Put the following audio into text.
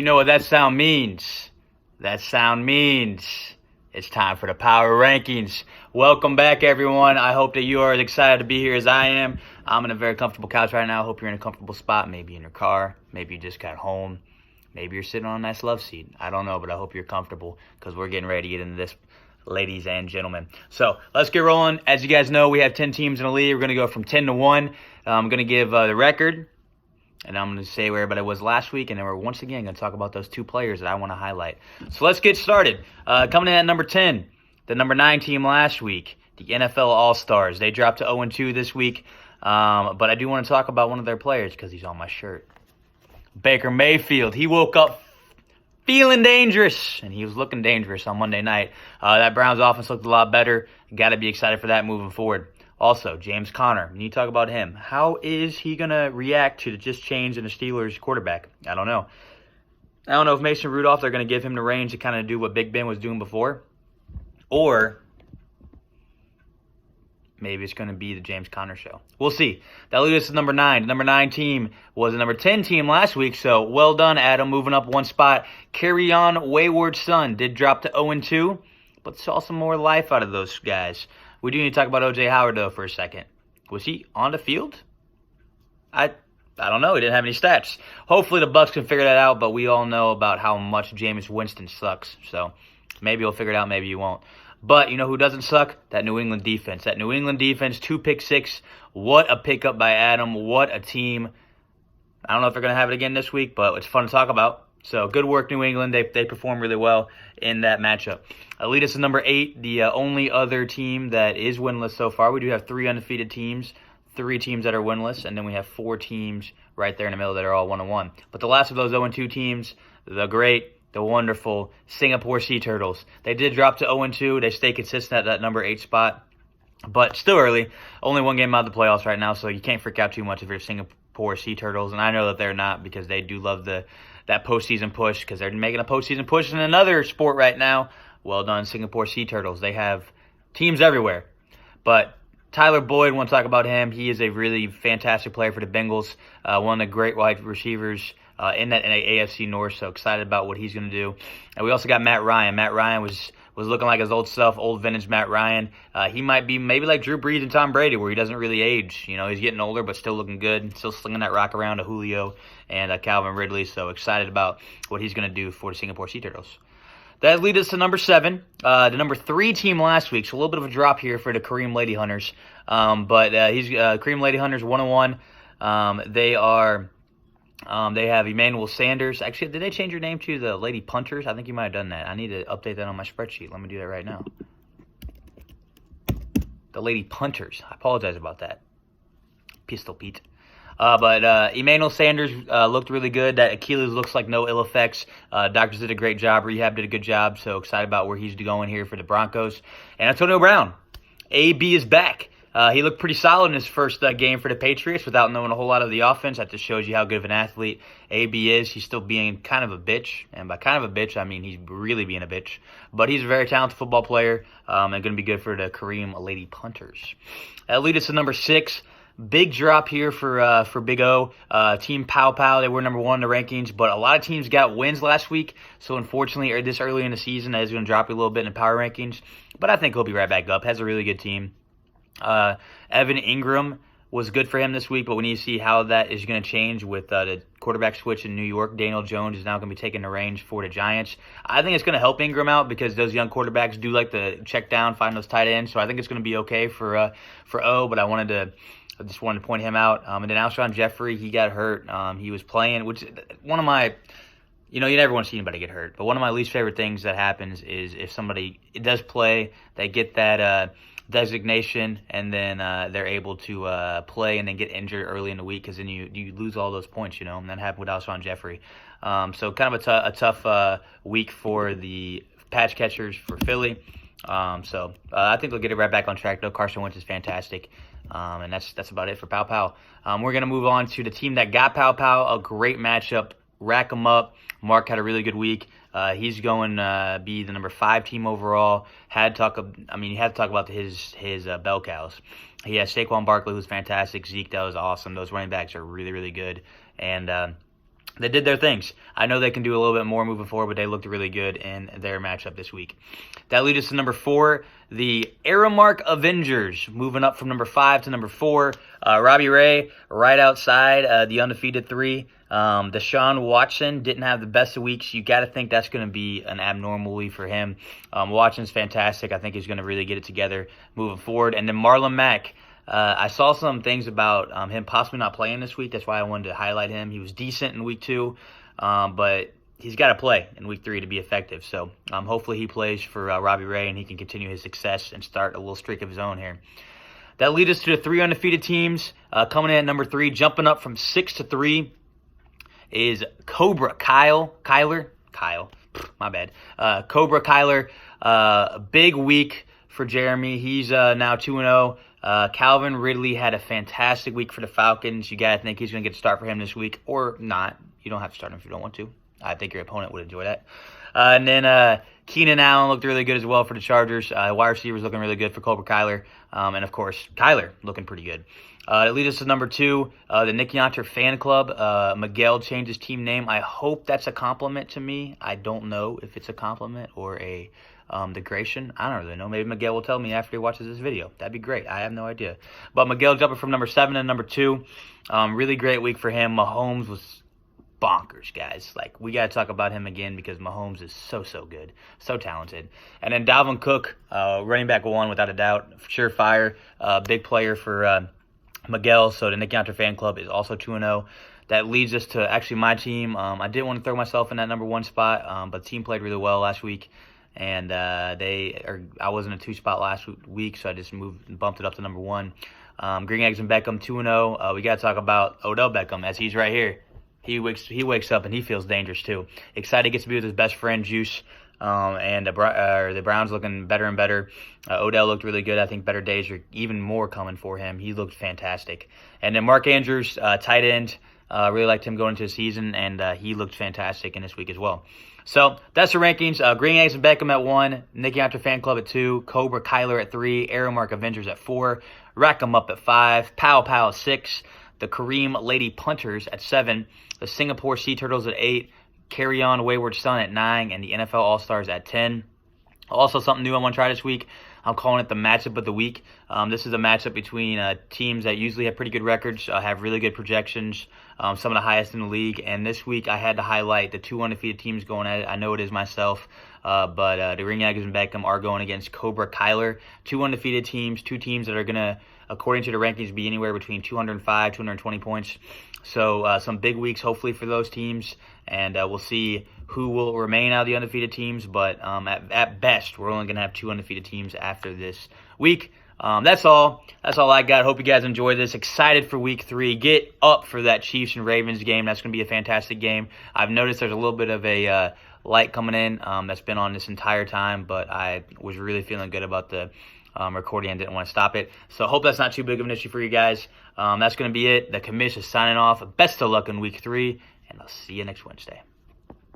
You know what that sound means. That sound means it's time for the Power Rankings. Welcome back, everyone. I hope that you are as excited to be here as I am. I'm in a very comfortable couch right now. I hope you're in a comfortable spot, maybe in your car. Maybe you just got home. Maybe you're sitting on a nice love seat. I don't know, but I hope you're comfortable because we're getting ready to get into this, ladies and gentlemen. So let's get rolling. As you guys know, we have 10 teams in the league. We're going to go from 10 to 1. I'm going to give the record. And I'm going to say where everybody was last week, and then we're once again going to talk about those two players that I want to highlight. So let's get started. Coming in at number 10, the number 9 team last week, the NFL All-Stars. They dropped to 0-2 this week, but I do want to talk about one of their players because he's on my shirt. Baker Mayfield. He woke up feeling dangerous, and he was looking dangerous on Monday night. That Browns offense looked a lot better. Got to be excited for that moving forward. Also, James Conner, when you talk about him, how is he going to react to the just change in the Steelers quarterback? I don't know. I don't know if Mason Rudolph, they're going to give him the range to kind of do what Big Ben was doing before. Or maybe it's going to be the James Conner show. We'll see. That leads us to number 9. The number 9 team was the number 10 team last week, so well done, Adam, moving up one spot. Carry on, Wayward Son did drop to 0-2, but saw some more life out of those guys. We do need to talk about O.J. Howard, though, for a second. Was he on the field? I don't know. He didn't have any stats. Hopefully the Bucs can figure that out, but we all know about how much Jameis Winston sucks. So maybe he'll figure it out, maybe he won't. But you know who doesn't suck? That New England defense. That New England defense, 2 pick 6. What a pickup by Adam. What a team. I don't know if they're going to have it again this week, but it's fun to talk about. So good work, New England. They perform really well in that matchup. Lead us to number 8, the only other team that is winless so far. We do have 3 undefeated teams, 3 teams that are winless, and then we have 4 teams right there in the middle that are all 1-1. But the last of those 0-2 teams, the great, the wonderful Singapore Sea Turtles. They did drop to 0-2. They stay consistent at that number 8 spot, but still early. Only 1 game out of the playoffs right now, so you can't freak out too much if you're Singapore Sea Turtles, and I know that they're not because they do love that postseason push because they're making a postseason push in another sport right now. Well done, Singapore Sea Turtles. They have teams everywhere. But Tyler Boyd, want to talk about him. He is a really fantastic player for the Bengals, one of the great wide receivers in that AFC North, so excited about what he's going to do. And we also got Matt Ryan. Matt Ryan was looking like his old self, old vintage Matt Ryan. He might be maybe like Drew Brees and Tom Brady, where he doesn't really age. You know, he's getting older, but still looking good, still slinging that rock around to Julio and Calvin Ridley. So excited about what he's going to do for the Singapore Sea Turtles. That leads us to number 7, the number 3 team last week. So a little bit of a drop here for the Kareem Lady Hunters. But he's Kareem Lady Hunters 1-1. They have Emmanuel Sanders. Actually, did they change your name to the Lady Punters? I think you might have done that. I need to update that on my spreadsheet. Let me do that right now. The Lady Punters. I apologize about that. Pistol Pete. But Emmanuel Sanders looked really good. That Achilles looks like no ill effects. Doctors did a great job. Rehab did a good job. So excited about where he's going here for the Broncos. And Antonio Brown. AB is back. He looked pretty solid in his first game for the Patriots without knowing a whole lot of the offense. That just shows you how good of an athlete AB is. He's still being kind of a bitch. And by kind of a bitch, I mean he's really being a bitch. But he's a very talented football player and going to be good for the Kareem Lady Punters. That leads us to number 6. Big drop here for Big O. Team Pow Pow, they were number 1 in the rankings, but a lot of teams got wins last week. So unfortunately, this early in the season, that is going to drop you a little bit in the power rankings. But I think he'll be right back up. Has a really good team. Evan Ingram was good for him this week, but we need to see how that is going to change with the quarterback switch in New York. Daniel Jones is now going to be taking the reins for the Giants. I think it's going to help Ingram out because those young quarterbacks do like to check down, find those tight ends. So I think it's going to be okay for O, but I just wanted to point him out. And then Alshon Jeffrey, he got hurt. He was playing, which one of my, you never want to see anybody get hurt. But one of my least favorite things that happens is if somebody does play, they get that designation, and then they're able to play and then get injured early in the week because then you lose all those points, And that happened with Alshon Jeffrey. So kind of a tough week for the patch catchers for Philly. So I think they'll get it right back on track, though. Carson Wentz is fantastic. And that's about it for Pow Pow. We're going to move on to the team that got Pow Pow. A great matchup. Rack 'em up. Mark had a really good week. He's going to be the number 5 team overall. He had to talk about his bell cows. He has Saquon Barkley, who's fantastic. Zeke, that was awesome. Those running backs are really, really good. And they did their things. I know they can do a little bit more moving forward, but they looked really good in their matchup this week. That leads us to number 4, the Aramark Avengers, moving up from number 5 to number 4. Robbie Ray right outside the undefeated 3. Deshaun Watson didn't have the best of weeks. You got to think that's going to be an abnormal week for him. Watson's fantastic. I think he's going to really get it together moving forward. And then Marlon Mack. I saw some things about him possibly not playing this week. That's why I wanted to highlight him. He was decent in week 2, but he's got to play in week 3 to be effective. So hopefully he plays for Robbie Ray and he can continue his success and start a little streak of his own here. That leads us to the 3 undefeated teams. Coming in at number 3, jumping up from 6 to 3 is Cobra Kyler. Cobra Kyler. Big week for Jeremy. He's now 2-0. Calvin Ridley had a fantastic week for the Falcons. You got to think he's going to get a start for him this week, or not. You don't have to start him if you don't want to. I think your opponent would enjoy that. And then Keenan Allen looked really good as well for the Chargers. Wide receivers looking really good for Cobra Kyler. And, of course, Kyler looking pretty good. It leads us to number 2, the Nick Yonter fan club. Miguel changed his team name. I hope that's a compliment to me. I don't know if it's a compliment or a degradation. I don't really know. Maybe Miguel will tell me after he watches this video. That'd be great. I have no idea. But Miguel jumping from number 7 to number 2. Really great week for him. Mahomes was bonkers, guys. Like, we got to talk about him again because Mahomes is so good. So talented. And then Dalvin Cook, running back 1 without a doubt. Surefire. Big player for Miguel. So the Nick Yonter fan club is also 2-0. That leads us to actually my team. I didn't want to throw myself in that number 1 spot, but the team played really well last week. And I was in a 2 spot last week, so I just bumped it up to number 1. Green Eggs and Beckham 2-0. We got to talk about Odell Beckham, as he's right here. He wakes up and he feels dangerous too. Excited he gets to be with his best friend Juice. And the Browns looking better and better. Odell looked really good. I think better days are even more coming for him. He looked fantastic. And then Mark Andrews, tight end. Really liked him going into the season, and he looked fantastic in this week as well. So that's the rankings. Green Eggs and Beckham at 1, Nick Yonter Fan Club at 2, Cobra Kyler at 3, Aramark Avengers at 4, Rack 'em Up at 5, Pow Pow at 6, the Kareem Lady Punters at 7, the Singapore Sea Turtles at 8, Carry On Wayward Son at 9, and the NFL All-Stars at 10. Also, something new I want to try this week. I'm calling it the matchup of the week. This is a matchup between teams that usually have pretty good records, have really good projections, some of the highest in the league. And this week I had to highlight the 2 undefeated teams going at it. I know it is myself, but the Ring Eggs and Beckham are going against Cobra Kyler. 2 undefeated teams, 2 teams that are going to, according to the rankings, be anywhere between 205, 220 points. So some big weeks hopefully for those teams, and we'll see who will remain out of the undefeated teams. But at best, we're only going to have 2 undefeated teams after this week. That's all I got. Hope you guys enjoyed this. Excited for week 3. Get up for that Chiefs and Ravens game. That's going to be a fantastic game. I've noticed there's a little bit of a light coming in that's been on this entire time, but I was really feeling good about the recording and didn't want to stop it. So I hope that's not too big of an issue for you guys. That's going to be it. The commish is signing off. Best of luck in week 3, and I'll see you next Wednesday.